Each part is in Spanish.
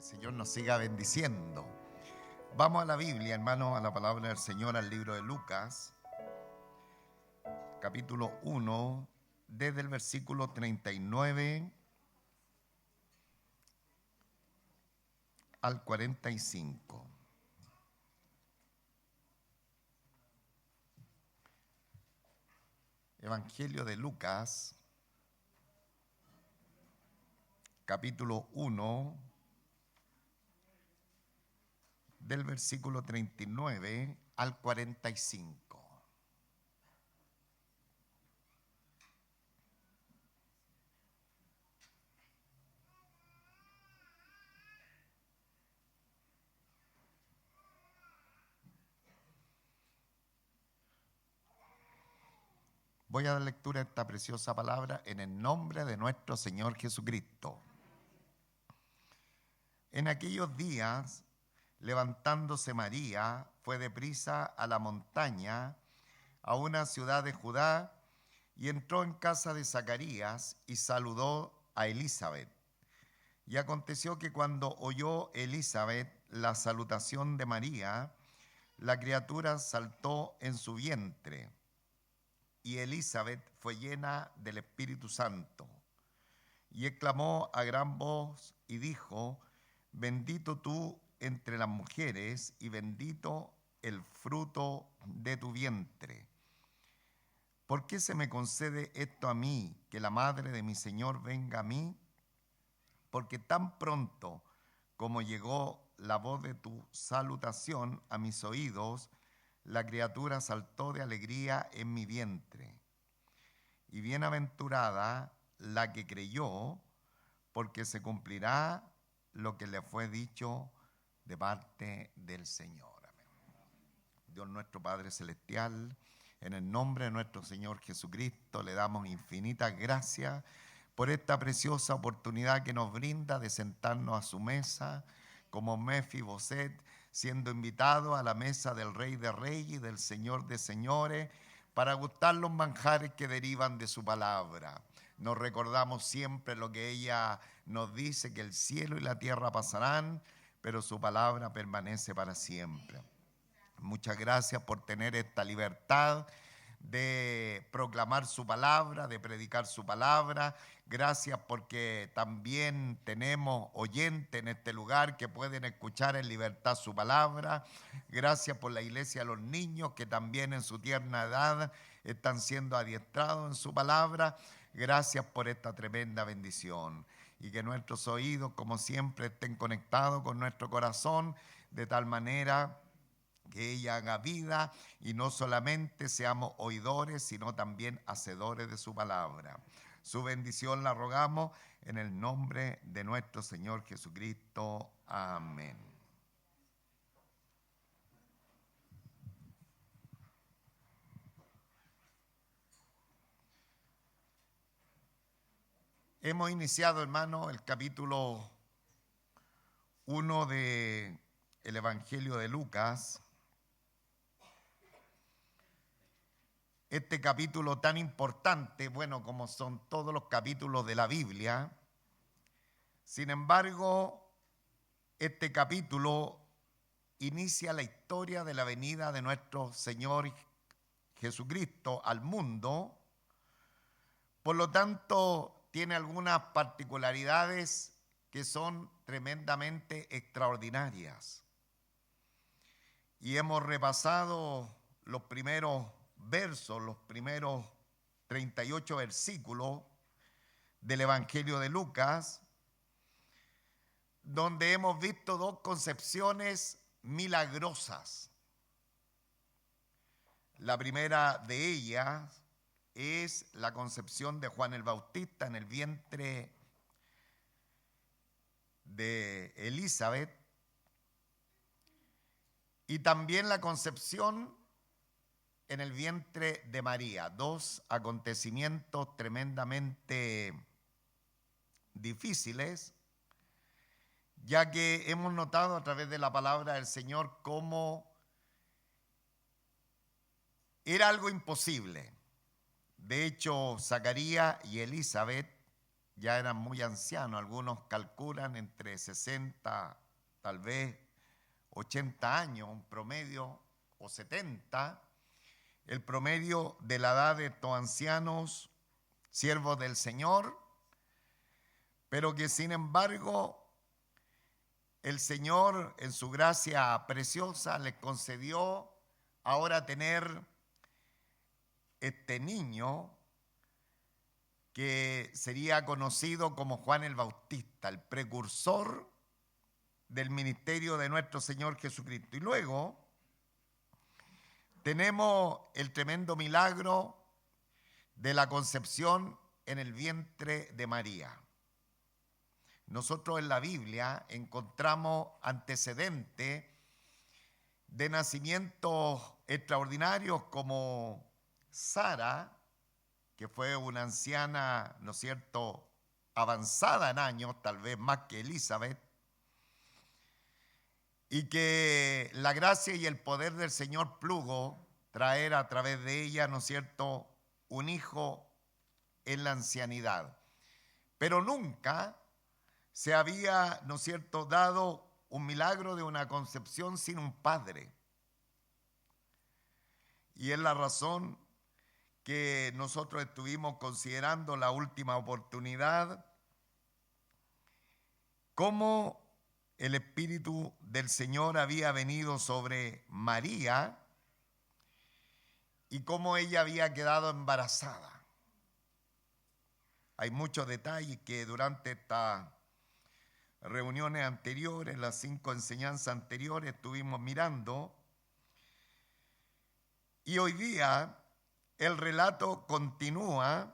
Señor nos siga bendiciendo. Vamos a la Biblia, hermanos, a la palabra del Señor, al libro de Lucas, capítulo 1, desde el versículo 39 al 45. Evangelio de Lucas, capítulo 1, del versículo 39 al 45. Voy a dar lectura a esta preciosa palabra en el nombre de nuestro Señor Jesucristo. En aquellos días, levantándose María, fue deprisa a la montaña, a una ciudad de Judá, y entró en casa de Zacarías y saludó a Elizabeth. Y aconteció que cuando oyó Elizabeth la salutación de María, la criatura saltó en su vientre, y Elizabeth fue llena del Espíritu Santo. Y exclamó a gran voz y dijo: bendito tú entre las mujeres y bendito el fruto de tu vientre. ¿Por qué se me concede esto a mí, que la madre de mi Señor venga a mí? Porque tan pronto como llegó la voz de tu salutación a mis oídos, la criatura saltó de alegría en mi vientre. Y bienaventurada la que creyó, porque se cumplirá lo que le fue dicho de parte del Señor. Amén. Dios nuestro Padre Celestial, en el nombre de nuestro Señor Jesucristo, le damos infinitas gracias por esta preciosa oportunidad que nos brinda de sentarnos a su mesa, como Mefiboset, siendo invitado a la mesa del Rey de Reyes y del Señor de Señores, para gustar los manjares que derivan de su palabra. Nos recordamos siempre lo que ella nos dice, que el cielo y la tierra pasarán, pero su palabra permanece para siempre. Muchas gracias por tener esta libertad de proclamar su palabra, de predicar su palabra. Gracias porque también tenemos oyentes en este lugar que pueden escuchar en libertad su palabra. Gracias por la iglesia de los niños que también en su tierna edad están siendo adiestrados en su palabra. Gracias por esta tremenda bendición. Y que nuestros oídos, como siempre, estén conectados con nuestro corazón, de tal manera que ella haga vida y no solamente seamos oidores, sino también hacedores de su palabra. Su bendición la rogamos en el nombre de nuestro Señor Jesucristo. Amén. Hemos iniciado, hermano, el capítulo 1 del Evangelio de Lucas. Este capítulo tan importante, bueno, como son todos los capítulos de la Biblia. Sin embargo, este capítulo inicia la historia de la venida de nuestro Señor Jesucristo al mundo. Por lo tanto, tiene algunas particularidades que son tremendamente extraordinarias. Y hemos repasado los primeros versos, los primeros 38 versículos del Evangelio de Lucas, donde hemos visto dos concepciones milagrosas. La primera de ellas es la concepción de Juan el Bautista en el vientre de Elizabeth, y también la concepción en el vientre de María. Dos acontecimientos tremendamente difíciles, ya que hemos notado a través de la palabra del Señor cómo era algo imposible. De hecho, Zacarías y Elizabeth ya eran muy ancianos, algunos calculan entre 60, tal vez 80 años, un promedio, o 70, el promedio de la edad de estos ancianos, siervos del Señor, pero que sin embargo el Señor en su gracia preciosa les concedió ahora tener este niño que sería conocido como Juan el Bautista, el precursor del ministerio de nuestro Señor Jesucristo. Y luego tenemos el tremendo milagro de la concepción en el vientre de María. Nosotros en la Biblia encontramos antecedentes de nacimientos extraordinarios como Sara, que fue una anciana, ¿no es cierto?, avanzada en años, tal vez más que Elizabeth, y que la gracia y el poder del Señor plugo traer a través de ella, ¿no es cierto?, un hijo en la ancianidad. Pero nunca se había, ¿no es cierto?, dado un milagro de una concepción sin un padre. Y es la razón que nosotros estuvimos considerando la última oportunidad, cómo el Espíritu del Señor había venido sobre María y cómo ella había quedado embarazada. Hay muchos detalles que durante estas reuniones anteriores, las 5 enseñanzas anteriores, estuvimos mirando. Y hoy día el relato continúa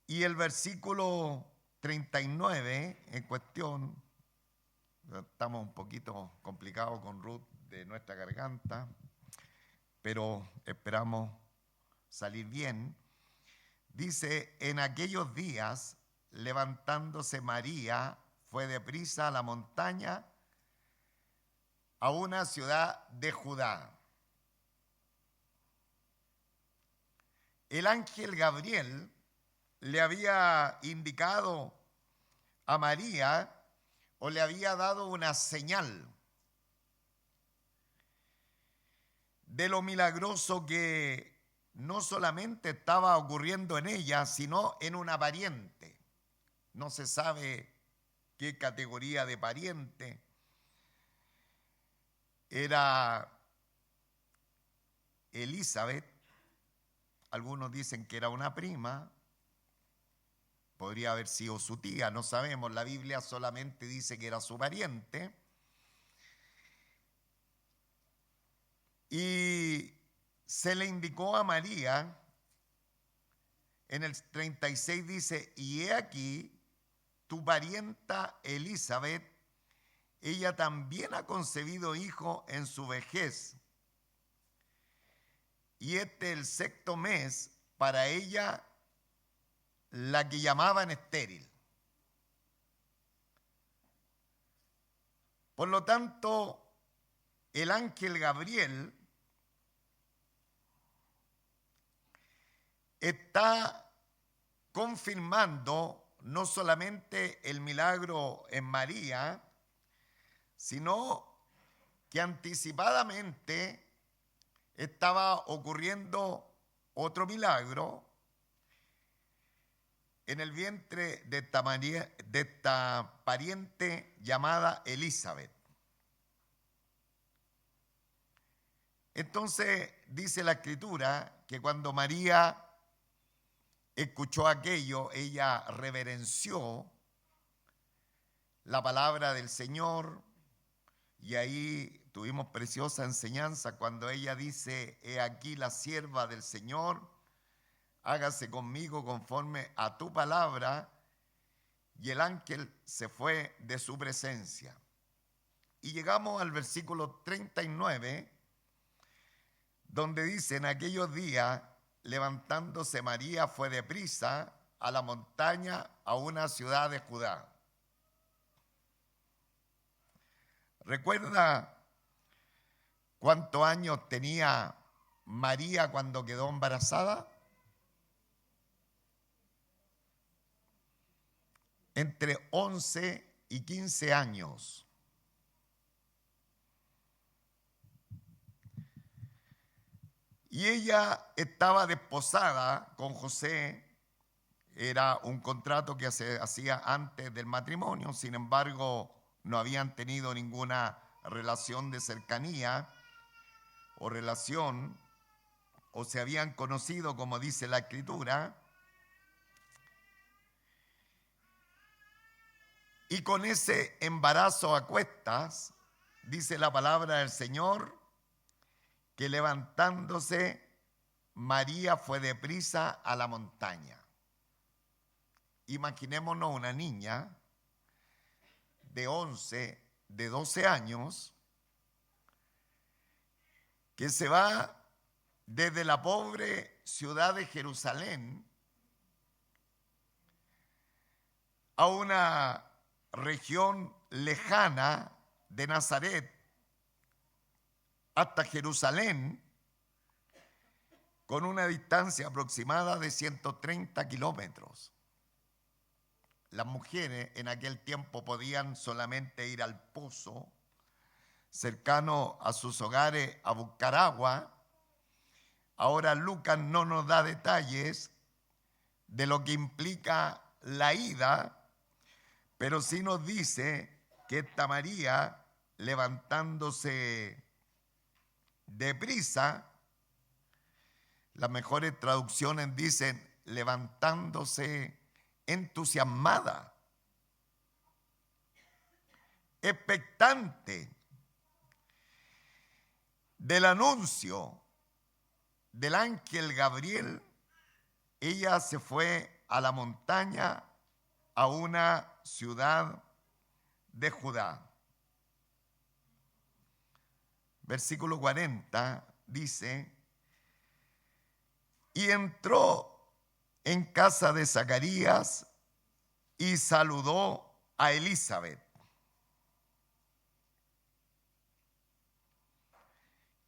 y el versículo 39 en cuestión, estamos un poquito complicados con Ruth de nuestra garganta, pero esperamos salir bien. Dice, en aquellos días, levantándose María, fue deprisa a la montaña, a una ciudad de Judá. El ángel Gabriel le había indicado a María o le había dado una señal de lo milagroso que no solamente estaba ocurriendo en ella, sino en una pariente. No se sabe qué categoría de pariente. Era Elizabeth, algunos dicen que era una prima, podría haber sido su tía, no sabemos, la Biblia solamente dice que era su pariente. Y se le indicó a María, en el 36 dice, y he aquí, tu parienta Elizabeth, ella también ha concebido hijo en su vejez. Y este es el 6º mes para ella, la que llamaban estéril. Por lo tanto, el ángel Gabriel está confirmando no solamente el milagro en María, sino que anticipadamente estaba ocurriendo otro milagro en el vientre de esta pariente llamada Elizabeth. Entonces dice la Escritura que cuando María escuchó aquello, ella reverenció la palabra del Señor, y ahí tuvimos preciosa enseñanza cuando ella dice, he aquí la sierva del Señor, hágase conmigo conforme a tu palabra, y el ángel se fue de su presencia. Y llegamos al versículo 39, donde dice, en aquellos días, levantándose María, fue deprisa a la montaña, a una ciudad de Judá. ¿Recuerda cuántos años tenía María cuando quedó embarazada? entre 11 y 15 años. Y ella estaba desposada con José. Era un contrato que se hacía antes del matrimonio, sin embargo, no habían tenido ninguna relación de cercanía o relación, o se habían conocido, como dice la Escritura. Y con ese embarazo a cuestas, dice la palabra del Señor, que levantándose, María fue deprisa a la montaña. Imaginémonos una niña de 11, de 12 años, que se va desde la pobre ciudad de Jerusalén a una región lejana de Nazaret hasta Jerusalén, con una distancia aproximada de 130 kilómetros. Las mujeres en aquel tiempo podían solamente ir al pozo cercano a sus hogares a buscar agua. Ahora Lucas no nos da detalles de lo que implica la ida, pero sí nos dice que esta María, levantándose deprisa, las mejores traducciones dicen levantándose entusiasmada, expectante del anuncio del ángel Gabriel. Ella se fue a la montaña, a una ciudad de Judá. Versículo 40 dice: y entró en casa de Zacarías y saludó a Elizabeth.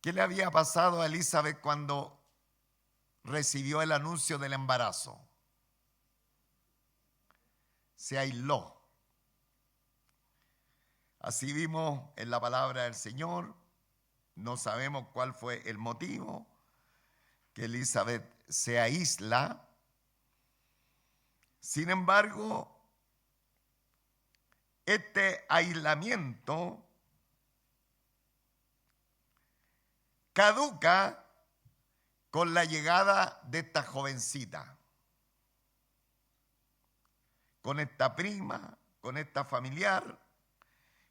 ¿Qué le había pasado a Elizabeth cuando recibió el anuncio del embarazo? Se aisló. Así vimos en la palabra del Señor. No sabemos cuál fue el motivo que Elizabeth se aísla. Sin embargo, este aislamiento caduca con la llegada de esta jovencita, con esta prima, con esta familiar.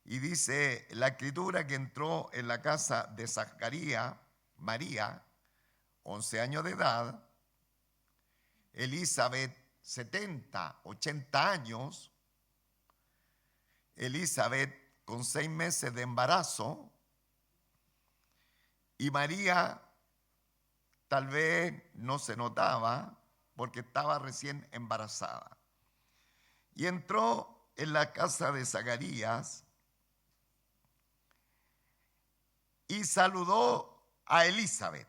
Y dice la Escritura que entró en la casa de Zacarías, María, 11 años de edad, Elizabeth 70, 80 años, Elizabeth con 6 meses de embarazo, y María tal vez no se notaba porque estaba recién embarazada. Y entró en la casa de Zacarías y saludó a Elizabeth.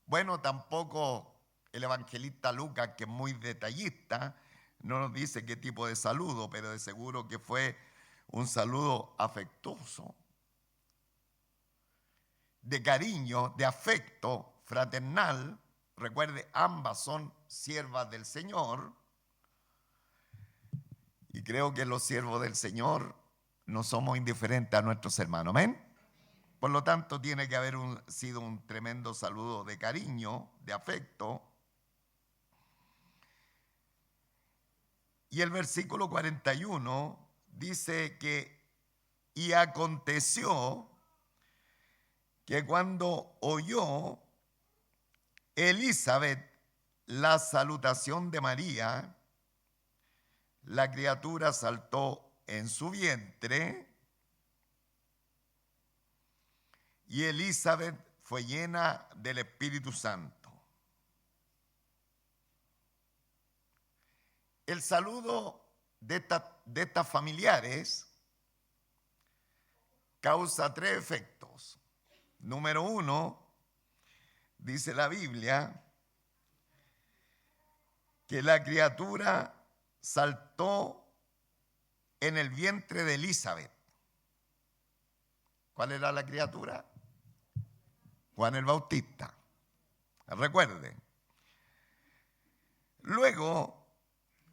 Bueno, tampoco el evangelista Lucas, que es muy detallista, no nos dice qué tipo de saludo, pero de seguro que fue un saludo afectuoso, de cariño, de afecto fraternal. Recuerde, ambas son siervas del Señor, y creo que los siervos del Señor no somos indiferentes a nuestros hermanos. ¿Amén? Por lo tanto, tiene que haber sido un tremendo saludo de cariño, de afecto. Y el versículo 41 dice que, y aconteció que cuando oyó Elizabeth la salutación de María, la criatura saltó en su vientre, y Elizabeth fue llena del Espíritu Santo. El saludo de estas familiares causa 3 efectos. Número 1, dice la Biblia, que la criatura saltó en el vientre de Elizabeth. ¿Cuál era la criatura? Juan el Bautista. Recuerde. Luego,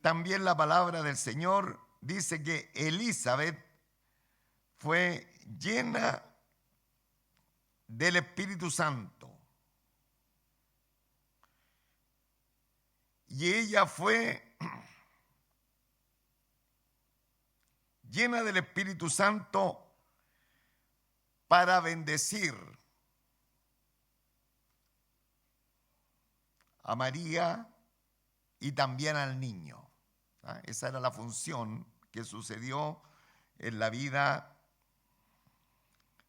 también la palabra del Señor dice que Elizabeth fue llena del Espíritu Santo. Y ella fue llena del Espíritu Santo para bendecir a María y también al niño. Esa era la función que sucedió en la vida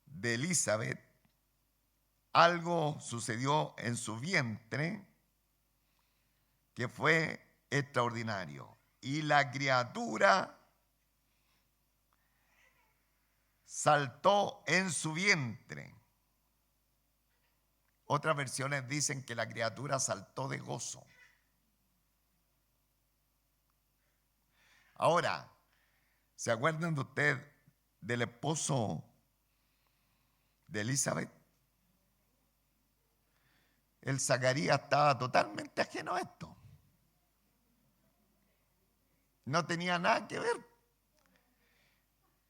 de Elizabeth. Algo sucedió en su vientre que fue extraordinario. Y la criatura saltó en su vientre. Otras versiones dicen que la criatura saltó de gozo. Ahora, ¿se acuerdan de usted del esposo de Elizabeth? El Zacarías estaba totalmente ajeno a esto. No tenía nada que ver.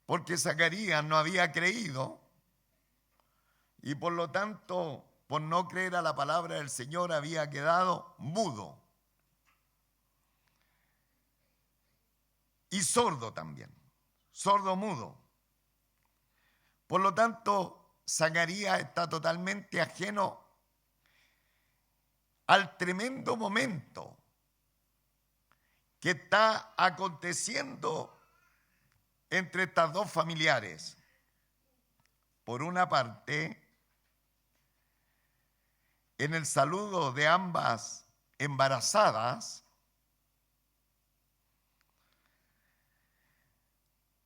Porque Zacarías no había creído y por lo tanto, por no creer a la palabra del Señor, había quedado mudo. Y sordo también, sordo-mudo. Por lo tanto, Zacarías está totalmente ajeno al tremendo momento que está aconteciendo entre estas dos familiares. Por una parte, en el saludo de ambas embarazadas,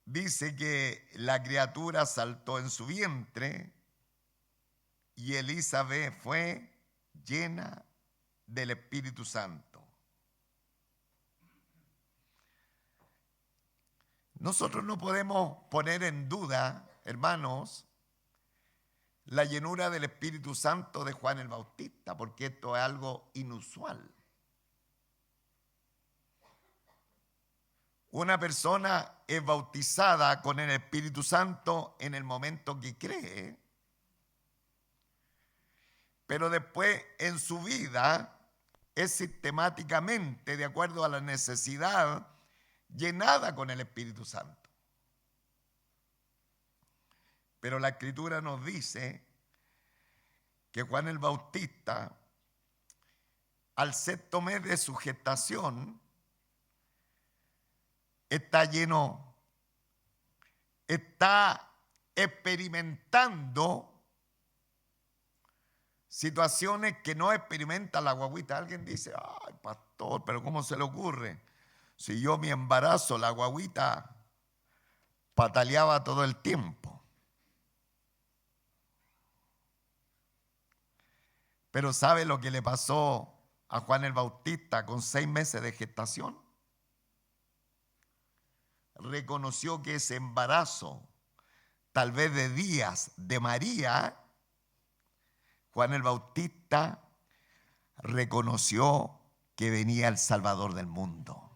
dice que la criatura saltó en su vientre y Elizabeth fue llena del Espíritu Santo. Nosotros no podemos poner en duda, hermanos, la llenura del Espíritu Santo de Juan el Bautista, porque esto es algo inusual. Una persona es bautizada con el Espíritu Santo en el momento que cree, pero después en su vida es sistemáticamente, de acuerdo a la necesidad, llenada con el Espíritu Santo. Pero la Escritura nos dice que Juan el Bautista, al 6º mes de su gestación, está lleno, está experimentando situaciones que no experimenta la guagüita. Alguien dice, ay, pastor, pero ¿cómo se le ocurre? Si yo mi embarazo, la guagüita pataleaba todo el tiempo. Pero ¿sabe lo que le pasó a Juan el Bautista con 6 meses de gestación? Reconoció que ese embarazo, tal vez de días, de María, Juan el Bautista reconoció que venía el Salvador del mundo.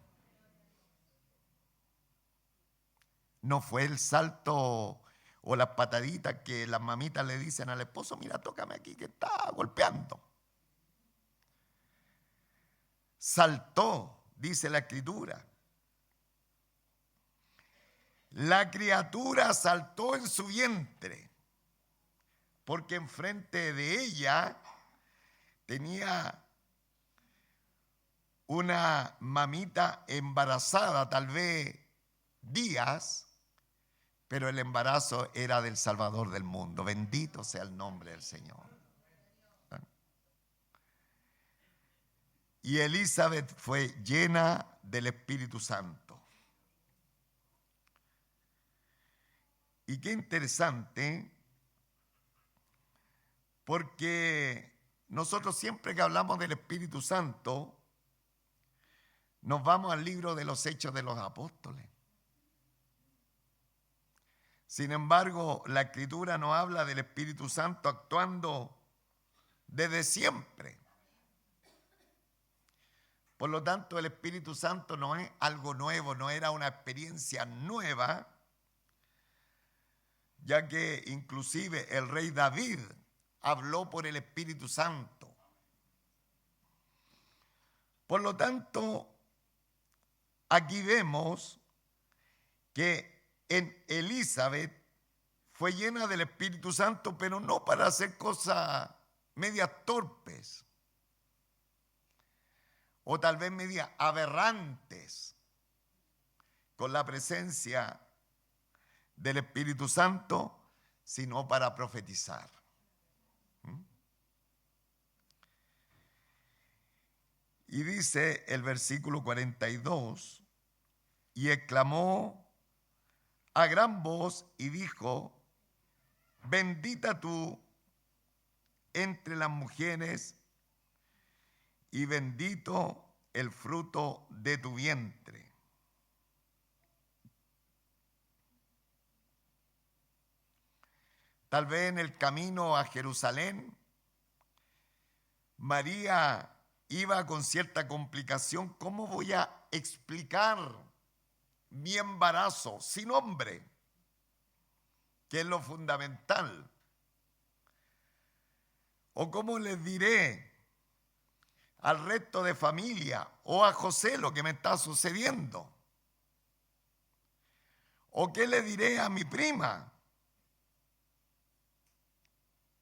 No fue el salto o las pataditas que las mamitas le dicen al esposo, mira, tócame aquí que está golpeando. Saltó, dice la Escritura. La criatura saltó en su vientre, porque enfrente de ella tenía una mamita embarazada, tal vez días, pero el embarazo era del Salvador del mundo. Bendito sea el nombre del Señor. Y Elizabeth fue llena del Espíritu Santo. Y qué interesante, porque nosotros siempre que hablamos del Espíritu Santo, Nos vamos al libro de los Hechos de los Apóstoles. Sin embargo, la Escritura nos habla del Espíritu Santo actuando desde siempre. Por lo tanto, el Espíritu Santo no es algo nuevo, no era una experiencia nueva, ya que inclusive el rey David habló por el Espíritu Santo. Por lo tanto, aquí vemos que en Elizabeth fue llena del Espíritu Santo, pero no para hacer cosas medias torpes o tal vez medias aberrantes. Con la presencia del Espíritu Santo, sino para profetizar. Y dice el versículo 42, y exclamó a gran voz y dijo, bendita tú entre las mujeres y bendito el fruto de tu vientre. Tal vez en el camino a Jerusalén, María iba con cierta complicación. ¿Cómo voy a explicar mi embarazo sin hombre? Que es lo fundamental. ¿O cómo les diré al resto de familia o a José lo que me está sucediendo? ¿O qué le diré a mi prima?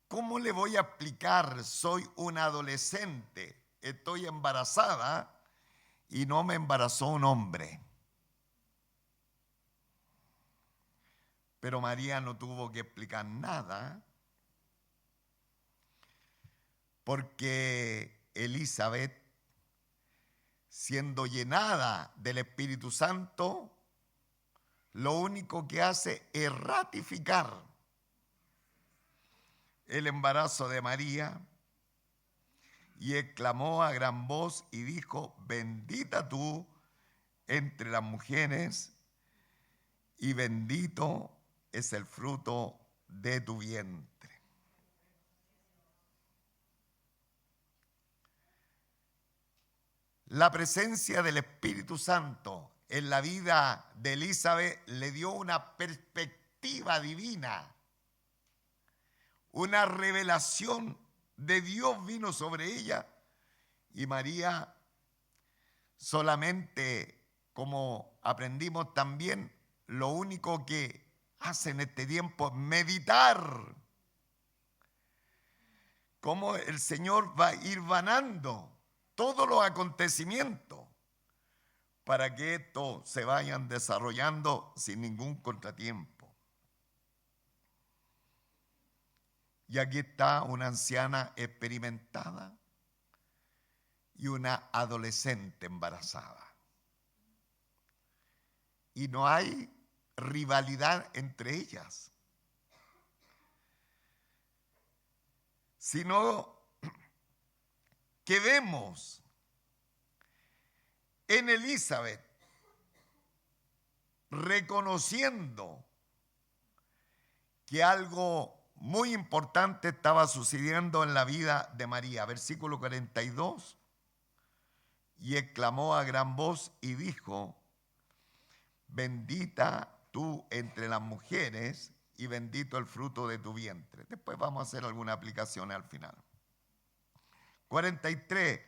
¿Cómo le voy a explicar? Soy una adolescente, estoy embarazada y no me embarazó un hombre. Pero María no tuvo que explicar nada porque Elizabeth, siendo llenada del Espíritu Santo, lo único que hace es ratificar el embarazo de María y exclamó a gran voz y dijo, bendita tú entre las mujeres y bendito es el fruto de tu vientre. La presencia del Espíritu Santo en la vida de Elizabeth le dio una perspectiva divina. Una revelación de Dios vino sobre ella y María solamente, como aprendimos también, lo único que hace en este tiempo es meditar cómo el Señor va a ir vanando todos los acontecimientos para que estos se vayan desarrollando sin ningún contratiempo. Y aquí está una anciana experimentada y una adolescente embarazada. Y no hay rivalidad entre ellas, sino que vemos en Elizabeth reconociendo que algo muy importante estaba sucediendo en la vida de María. Versículo 42. Y exclamó a gran voz y dijo, bendita tú entre las mujeres y bendito el fruto de tu vientre. Después vamos a hacer alguna aplicación al final. 43.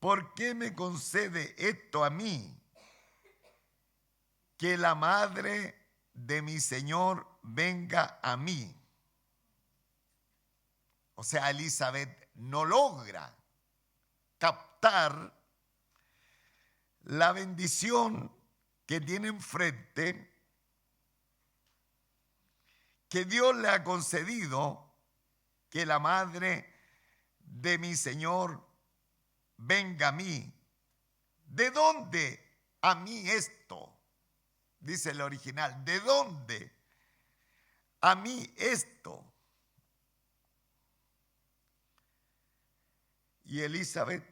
¿Por qué me concede esto a mí? Que la madre de mi Señor venga a mí. O sea, Elizabeth no logra captar la bendición que tiene enfrente, que Dios le ha concedido, que la madre de mi Señor venga a mí. ¿De dónde a mí esto? Dice el original, ¿de dónde a mí esto? Y Elizabeth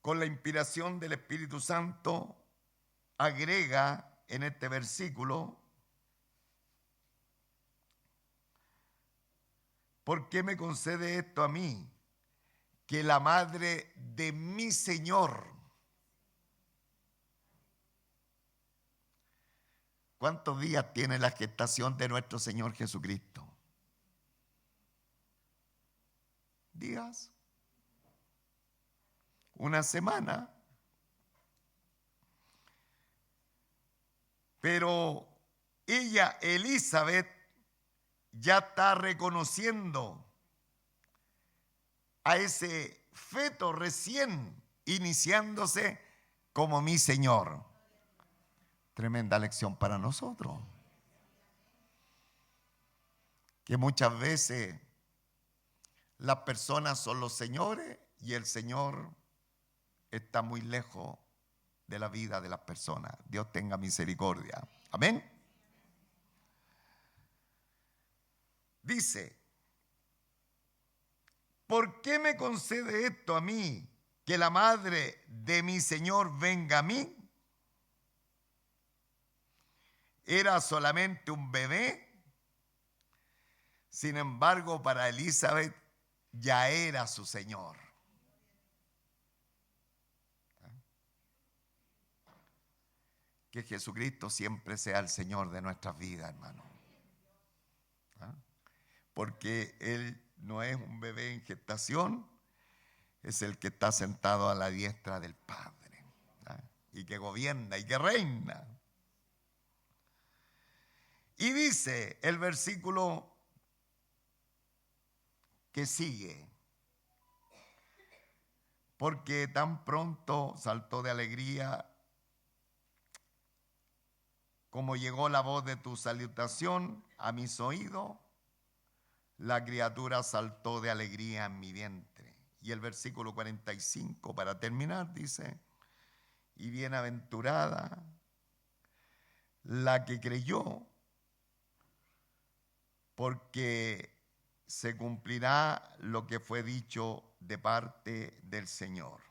con la inspiración del Espíritu Santo, agrega en este versículo: ¿por qué me concede esto a mí, que la madre de mi Señor? ¿Cuántos días tiene la gestación de nuestro Señor Jesucristo? ¿Días? ¿Una semana? Pero ella, Elizabeth, ya está reconociendo a ese feto recién iniciándose como mi Señor. Tremenda lección para nosotros. Que muchas veces las personas son los señores y el Señor está muy lejos de la vida de las personas. Dios tenga misericordia. Amén. Dice: ¿por qué me concede esto a mí, que la madre de mi Señor venga a mí? Era solamente un bebé. Sin embargo, para Elizabeth ya era su Señor. Que Jesucristo siempre sea el Señor de nuestras vidas, hermano. Porque Él no es un bebé en gestación, es el que está sentado a la diestra del Padre, y que gobierna y que reina. Y dice el versículo que sigue: porque tan pronto saltó de alegría como llegó la voz de tu salutación a mis oídos, la criatura saltó de alegría en mi vientre. Y el versículo 45, para terminar, dice: y bienaventurada la que creyó, porque se cumplirá lo que fue dicho de parte del Señor.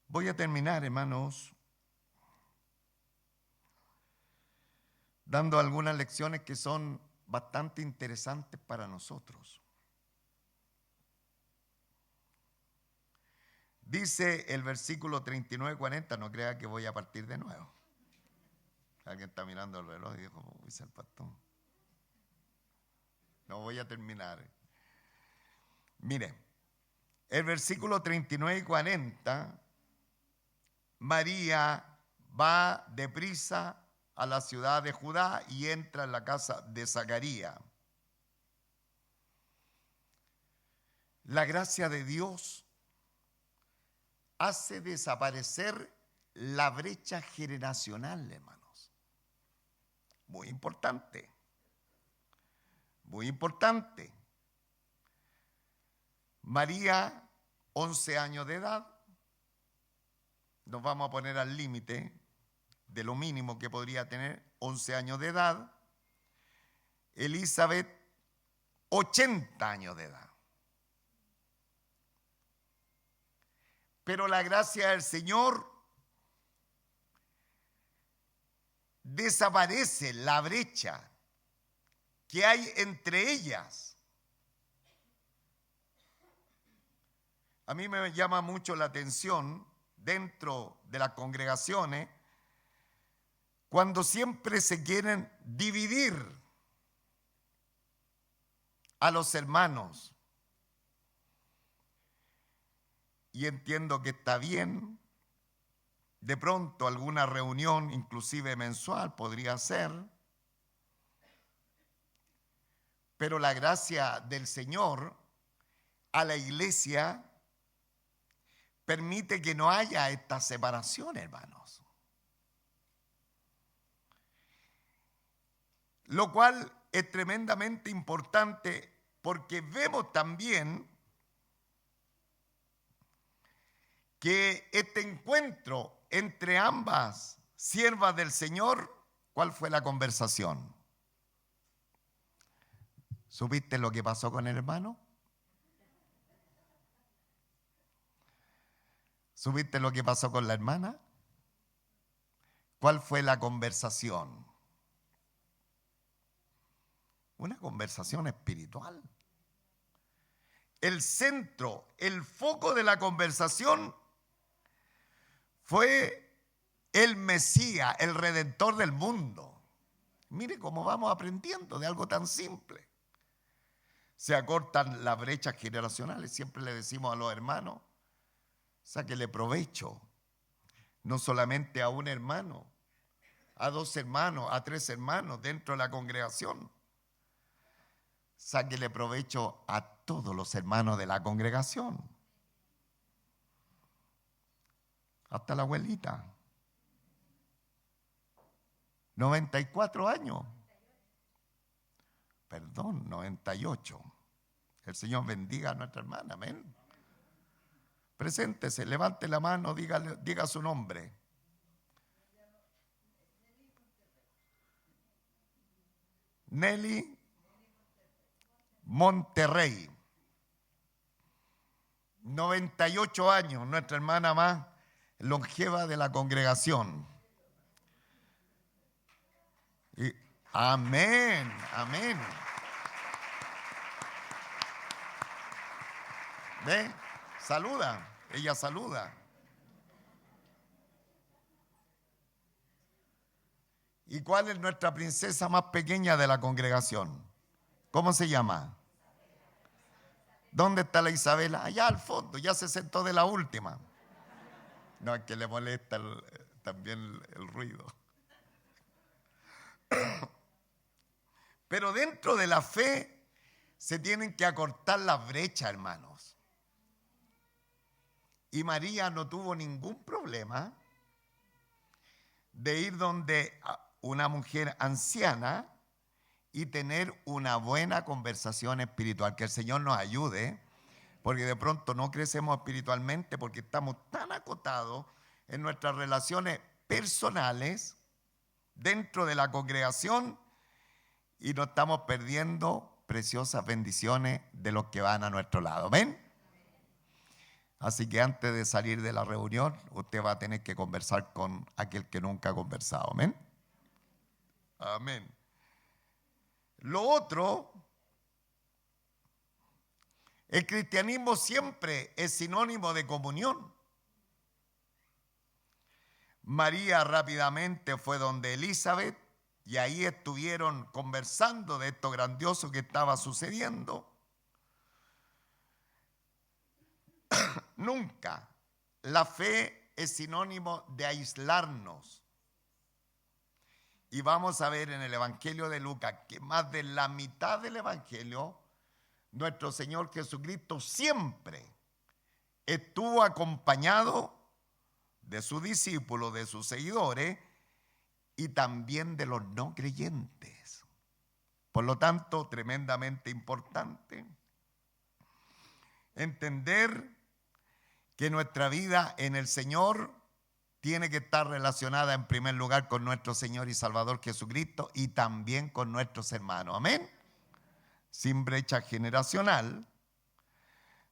Voy a terminar, hermanos, dando algunas lecciones que son bastante interesantes para nosotros. Dice el versículo 39-40, no crea que voy a partir de nuevo. Alguien está mirando el reloj y dijo: dice el pastor, no voy a terminar. Mire, el versículo 39 y 40, María va deprisa a la ciudad de Judá y entra en la casa de Zacarías. La gracia de Dios hace desaparecer la brecha generacional, hermanos. Muy importante. Muy importante. María, 11 años de edad. Nos vamos a poner al límite de lo mínimo que podría tener, 11 años de edad. Elizabeth, 80 años de edad. Pero la gracia del Señor desaparece la brecha que hay entre ellas. A mí me llama mucho la atención dentro de las congregaciones cuando siempre se quieren dividir a los hermanos. Y entiendo que está bien. De pronto alguna reunión, inclusive mensual, podría ser. Pero la gracia del Señor a la iglesia permite que no haya esta separación, hermanos. Lo cual es tremendamente importante porque vemos también que este encuentro entre ambas siervas del Señor, ¿cuál fue la conversación? ¿Supiste lo que pasó con el hermano? ¿Supiste lo que pasó con la hermana? ¿Cuál fue la conversación? Una conversación espiritual. El centro, el foco de la conversación fue el Mesías, el Redentor del mundo. Mire cómo vamos aprendiendo de algo tan simple. Se acortan las brechas generacionales. Siempre le decimos a los hermanos, sáquele provecho, no solamente a un hermano, a 2 hermanos, a 3 hermanos dentro de la congregación. Sáquele provecho a todos los hermanos de la congregación. Hasta la abuelita. 94 años. Perdón, 98. El Señor bendiga a nuestra hermana, amén. Preséntese, levante la mano, diga su nombre. Nelly Monterrey. 98 años, nuestra hermana más longeva de la congregación. Y, amén, amén. ¿Ve? Saluda, ella saluda. ¿Y cuál es nuestra princesa más pequeña de la congregación? ¿Cómo se llama? ¿Dónde está la Isabela? Allá al fondo, ya se sentó de la última. No, es que le molesta también el ruido. Pero dentro de la fe se tienen que acortar las brechas, hermanos. Y María no tuvo ningún problema de ir donde una mujer anciana y tener una buena conversación espiritual. Que el Señor nos ayude, porque de pronto no crecemos espiritualmente porque estamos tan acotados en nuestras relaciones personales dentro de la congregación y nos estamos perdiendo preciosas bendiciones de los que van a nuestro lado. ¿Ven? Así que antes de salir de la reunión, usted va a tener que conversar con aquel que nunca ha conversado. ¿Amén? Amén. Lo otro, el cristianismo siempre es sinónimo de comunión. María rápidamente fue donde Elizabeth y ahí estuvieron conversando de esto grandioso que estaba sucediendo. Nunca la fe es sinónimo de aislarnos. Y vamos a ver en el Evangelio de Lucas que más de la mitad del Evangelio, nuestro Señor Jesucristo siempre estuvo acompañado de sus discípulos, de sus seguidores y también de los no creyentes. Por lo tanto, tremendamente importante entender que nuestra vida en el Señor tiene que estar relacionada en primer lugar con nuestro Señor y Salvador Jesucristo y también con nuestros hermanos. Amén. Sin brecha generacional,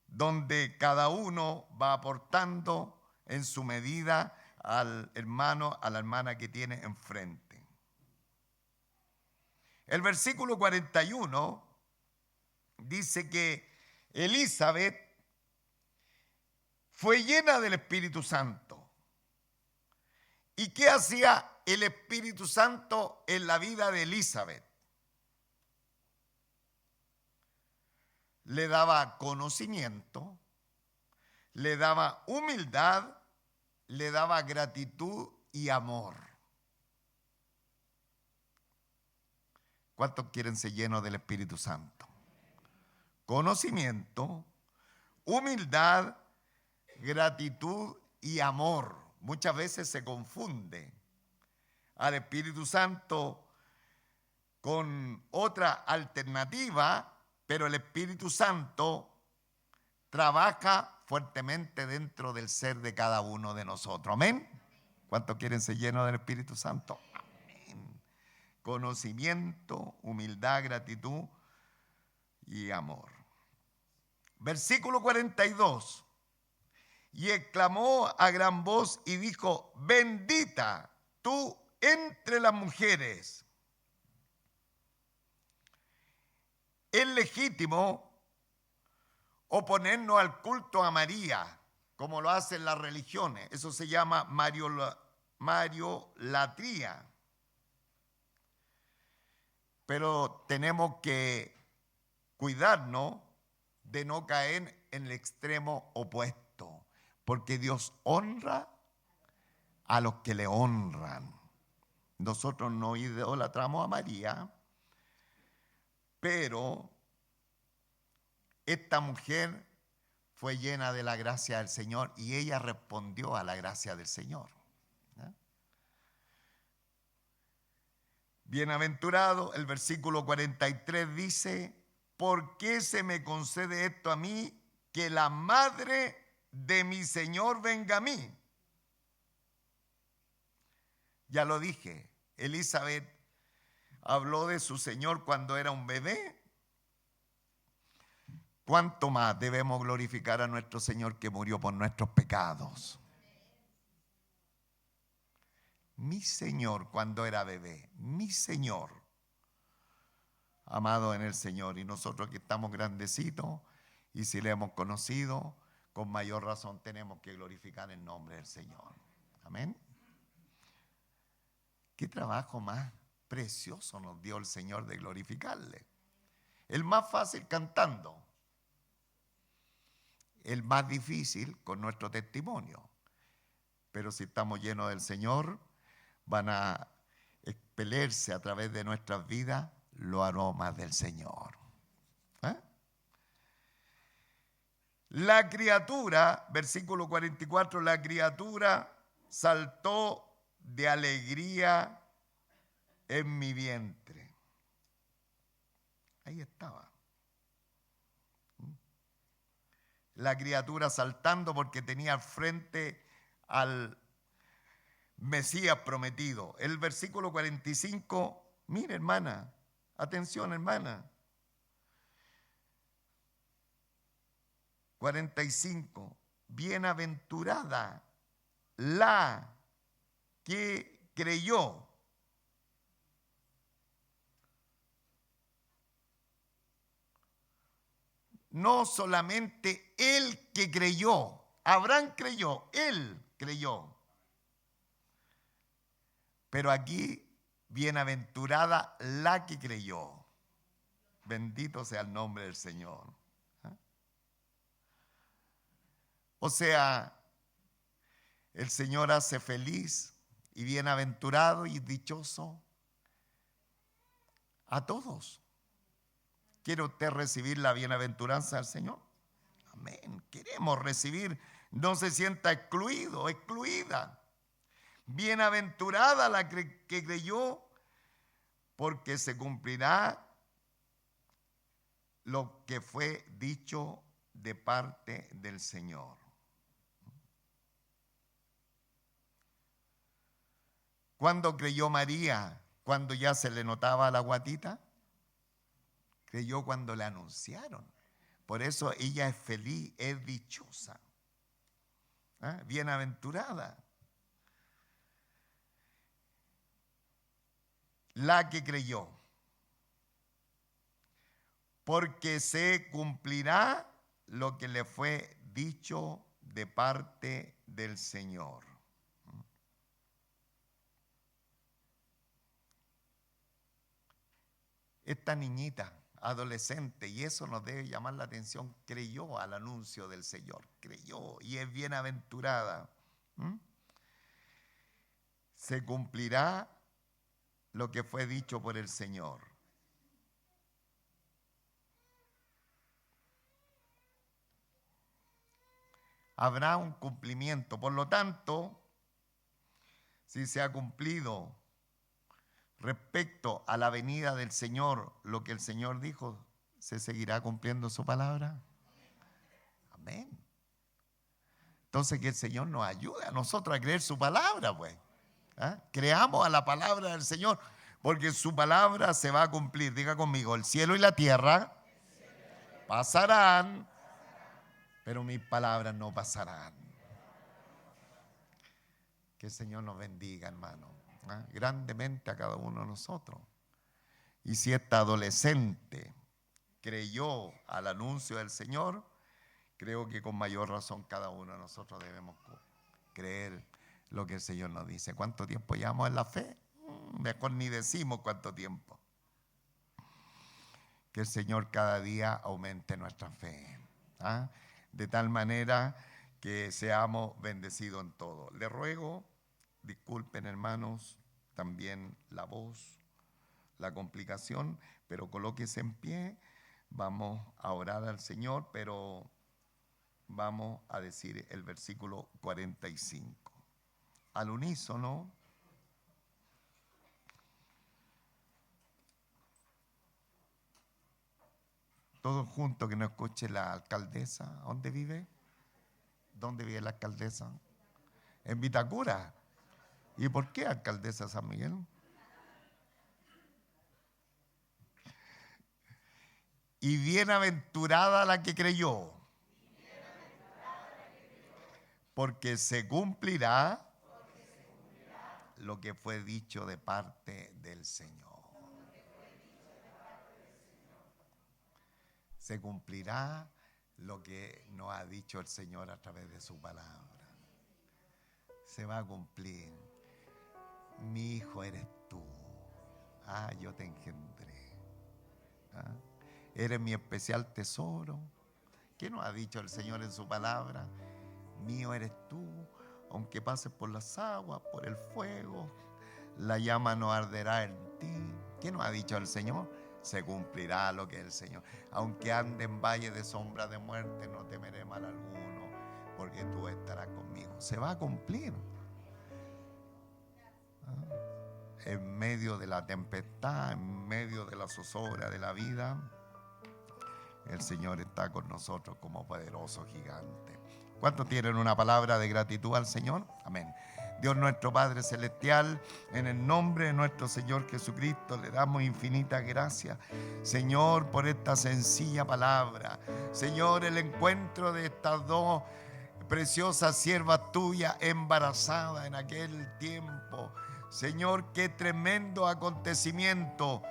donde cada uno va aportando en su medida al hermano, a la hermana que tiene enfrente. El versículo 41 dice que Elizabeth fue llena del Espíritu Santo. ¿Y qué hacía el Espíritu Santo en la vida de Elizabeth? Le daba conocimiento, le daba humildad, le daba gratitud y amor. ¿Cuántos quieren ser llenos del Espíritu Santo? Conocimiento, humildad, gratitud y amor. Muchas veces se confunde al Espíritu Santo con otra alternativa, pero el Espíritu Santo trabaja fuertemente dentro del ser de cada uno de nosotros. ¿Amén? ¿Cuántos quieren ser llenos del Espíritu Santo? Amén. Conocimiento, humildad, gratitud y amor. Versículo 42. y exclamó a gran voz y dijo: bendita tú entre las mujeres. Es legítimo oponernos al culto a María, como lo hacen las religiones. Eso se llama mariolatría. Pero tenemos que cuidarnos de no caer en el extremo opuesto, porque Dios honra a los que le honran. Nosotros no idolatramos a María, pero esta mujer fue llena de la gracia del Señor y ella respondió a la gracia del Señor. Bienaventurado, el versículo 43 dice: ¿por qué se me concede esto a mí, que la madre de mi Señor venga a mí? Ya lo dije, Elizabeth habló de su Señor cuando era un bebé. ¿Cuánto más debemos glorificar a nuestro Señor que murió por nuestros pecados? Mi Señor cuando era bebé, mi Señor, amado en el Señor. Y nosotros que estamos grandecitos y si le hemos conocido, con mayor razón tenemos que glorificar el nombre del Señor. Amén. ¿Qué trabajo más precioso nos dio el Señor de glorificarle? El más fácil cantando, el más difícil con nuestro testimonio. Pero si estamos llenos del Señor, van a expelerse a través de nuestras vidas los aromas del Señor. La criatura, versículo 44, la criatura saltó de alegría en mi vientre. Ahí estaba. La criatura saltando porque tenía al frente al Mesías prometido. El versículo 45, mire hermana, atención hermana. 45, bienaventurada la que creyó. No solamente el que creyó, Abraham creyó, él creyó. Pero aquí, bienaventurada la que creyó. Bendito sea el nombre del Señor. O sea, el Señor hace feliz y bienaventurado y dichoso a todos. ¿Quiere usted recibir la bienaventuranza del Señor? Amén. Queremos recibir. No se sienta excluido, excluida. Bienaventurada la que creyó, porque se cumplirá lo que fue dicho de parte del Señor. ¿Cuándo creyó María? ¿Cuando ya se le notaba la guatita? Creyó cuando le anunciaron. Por eso ella es feliz, es dichosa, bienaventurada. La que creyó, porque se cumplirá lo que le fue dicho de parte del Señor. Esta niñita, adolescente, y eso nos debe llamar la atención, creyó al anuncio del Señor, creyó y es bienaventurada. Se cumplirá lo que fue dicho por el Señor. Habrá un cumplimiento. Por lo tanto, si se ha cumplido respecto a la venida del Señor lo que el Señor dijo, ¿se seguirá cumpliendo su palabra? Amén. Entonces que el Señor nos ayude a nosotros a creer su palabra, pues. Creamos a la palabra del Señor, porque su palabra se va a cumplir. Diga conmigo, el cielo y la tierra pasarán, pero mis palabras no pasarán. Que el Señor nos bendiga, hermano, grandemente a cada uno de nosotros. Y si esta adolescente creyó al anuncio del Señor, creo que con mayor razón cada uno de nosotros debemos creer lo que el Señor nos dice. ¿Cuánto tiempo llevamos en la fe? Mejor ni decimos cuánto tiempo. Que el Señor cada día aumente nuestra fe, de tal manera que seamos bendecidos en todo. Le ruego, disculpen hermanos, también la voz, la complicación, pero colóquese en pie. Vamos a orar al Señor, pero vamos a decir el versículo 45. Al unísono. Todos juntos, que nos escuche la alcaldesa. ¿Dónde vive? ¿Dónde vive la alcaldesa? En Vitacura. ¿Y por qué alcaldesa San Miguel? Y bienaventurada la que creyó, porque se cumplirá lo que fue dicho de parte del Señor. Se cumplirá lo que nos ha dicho el Señor a través de su palabra. Se va a cumplir. Mi hijo eres tú. Yo te engendré. Eres mi especial tesoro. ¿Qué nos ha dicho el Señor en su palabra? Mío eres tú. Aunque pases por las aguas, por el fuego, la llama no arderá en ti. ¿Qué nos ha dicho el Señor? Se cumplirá lo que es el Señor. Aunque ande en valle de sombra de muerte, no temeré mal alguno, porque tú estarás conmigo. Se va a cumplir. En medio de la tempestad, en medio de la zozobra de la vida, el Señor está con nosotros como poderoso gigante. ¿Cuántos tienen una palabra de gratitud al Señor? Amén. Dios nuestro Padre Celestial, en el nombre de nuestro Señor Jesucristo, le damos infinitas gracias, Señor, por esta sencilla palabra. Señor, el encuentro de estas dos preciosas siervas tuyas embarazadas en aquel tiempo. Señor, qué tremendo acontecimiento.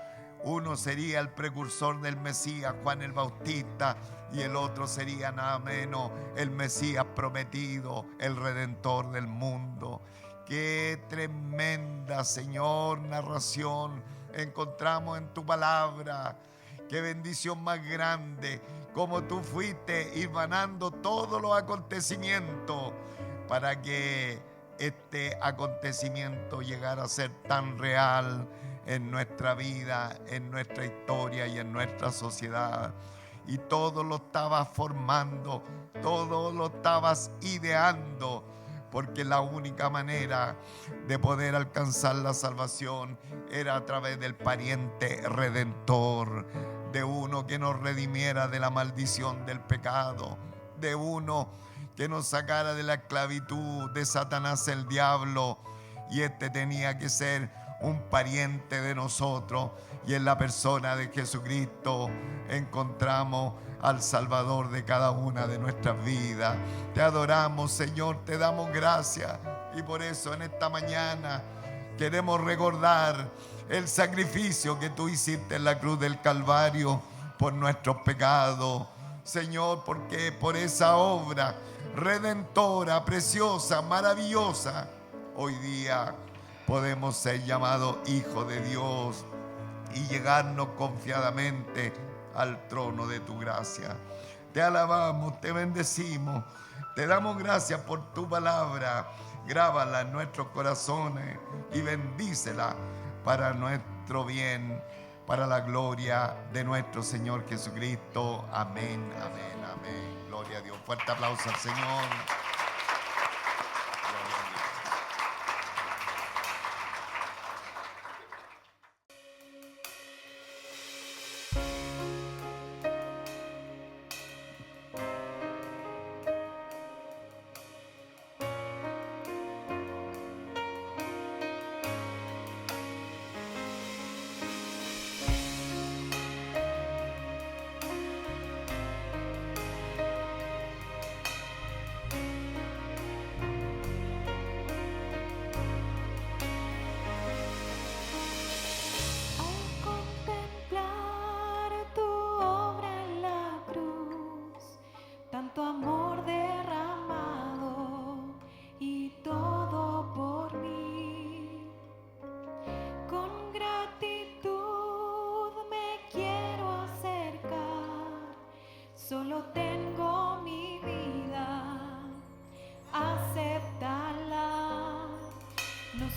Uno sería el precursor del Mesías, Juan el Bautista, y el otro sería nada menos el Mesías prometido, el Redentor del mundo. Qué tremenda, Señor, narración encontramos en tu palabra. Qué bendición más grande, como tú fuiste hilvanando todos los acontecimientos para que este acontecimiento llegara a ser tan real en nuestra vida, en nuestra historia y en nuestra sociedad. Y todo lo estabas formando, todo lo estabas ideando, porque la única manera de poder alcanzar la salvación era a través del pariente redentor, de uno que nos redimiera de la maldición del pecado, de uno que nos sacara de la esclavitud de Satanás el diablo, y este tenía que ser un pariente de nosotros, y en la persona de Jesucristo encontramos al Salvador de cada una de nuestras vidas. Te adoramos, Señor, te damos gracias, y por eso en esta mañana queremos recordar el sacrificio que tú hiciste en la cruz del Calvario por nuestros pecados, Señor, porque por esa obra redentora, preciosa, maravillosa, hoy día podemos ser llamados hijos de Dios y llegarnos confiadamente al trono de tu gracia. Te alabamos, te bendecimos, te damos gracias por tu palabra. Grábala en nuestros corazones y bendícela para nuestro bien, para la gloria de nuestro Señor Jesucristo. Amén, amén, amén. Gloria a Dios. Fuerte aplauso al Señor.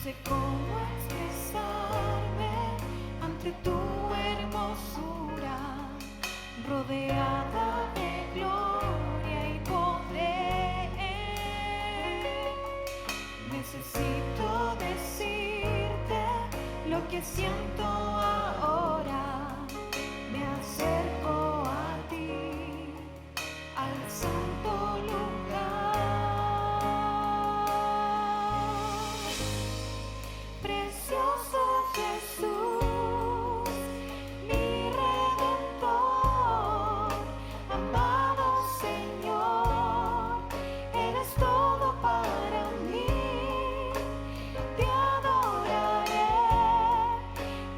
sé cómo expresarme ante tu hermosura, rodeada de gloria y poder. Necesito decirte lo que siento ahora. Me acerco a ti, al santo lugar. Precioso Jesús, mi Redentor, amado Señor, eres todo para mí. Te adoraré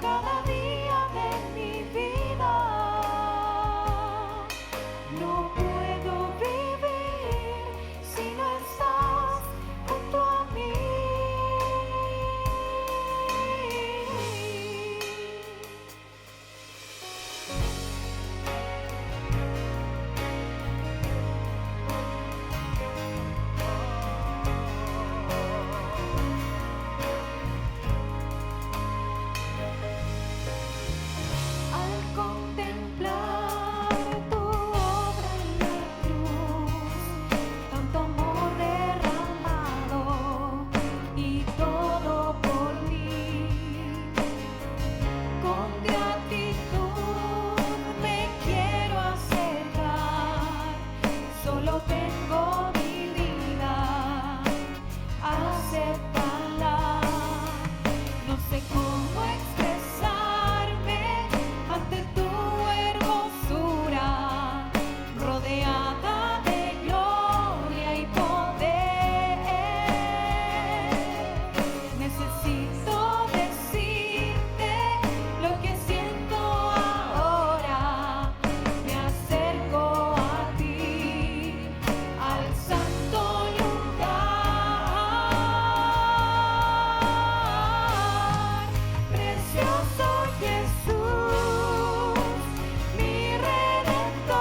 cada día de mi vida. No puedo vivir si no estás junto a mí. Al contemplar tu obra en la cruz, tanto amor derramado y todo por mí, con gratitud me quiero acercar. Solo tengo mi vida, acéptala. No sé cómo expresarme ante tu hermosura, rodeada de gloria y poder. Necesito decirte lo que siento ahora. Me acerco a ti, al santo lugar. Precioso Jesús, mi Redentor,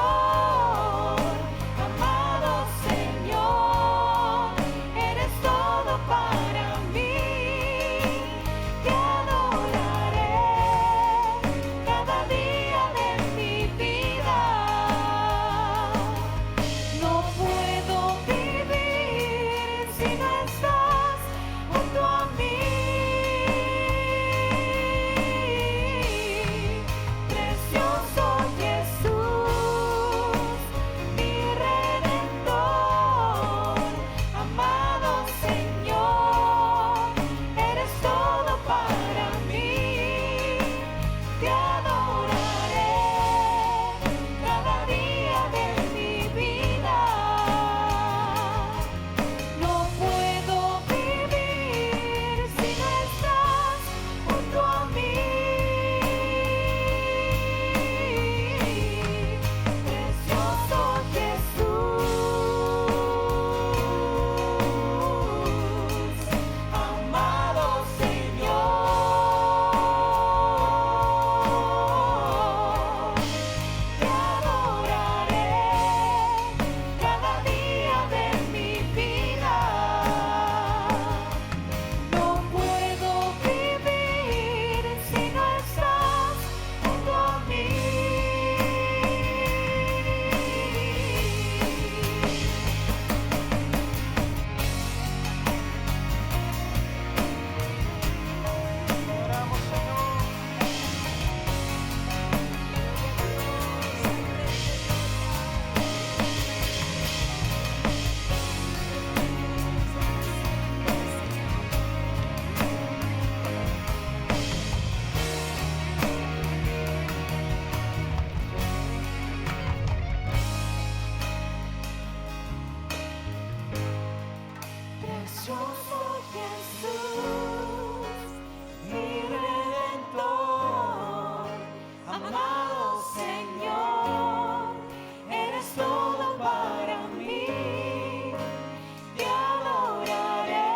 amado Señor, eres todo para mí. Te adoraré cada día de mi vida. No puedo vivir si no estás junto a mí. Precioso Jesús, mi Redentor, amado Señor, eres todo para mí. Te adoraré cada día de mi vida. No puedo vivir si no estás junto a mí. Precioso Jesús, amado Señor, te adoraré cada día de mi vida. No puedo vivir si no estás junto a mí. Oramos, Señor. Precioso Jesús, mi Redentor, amado Señor, eres todo para mí. Te adoraré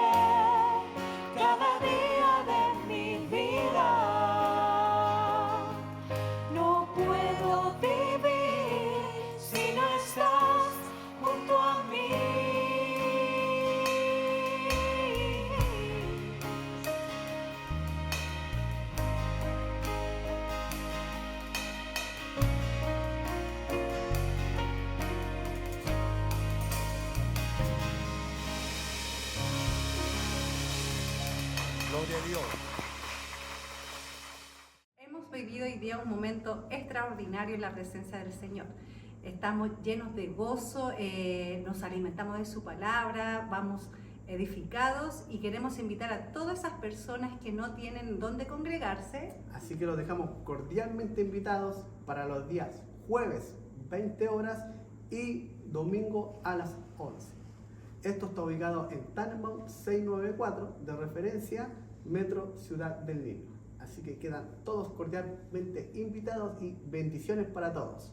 cada día de mi vida. No puedo vivir si no estás junto a mí. Gloria a Dios. Hemos vivido hoy día un momento extraordinario en la presencia del Señor. Estamos llenos de gozo, nos alimentamos de su palabra, vamos edificados y queremos invitar a todas esas personas que no tienen dónde congregarse. Así que los dejamos cordialmente invitados para los días jueves 20 horas y domingo a las 11. Esto está ubicado en Tannenbaum 694, de referencia Metro Ciudad del Niño. Así que quedan todos cordialmente invitados y bendiciones para todos.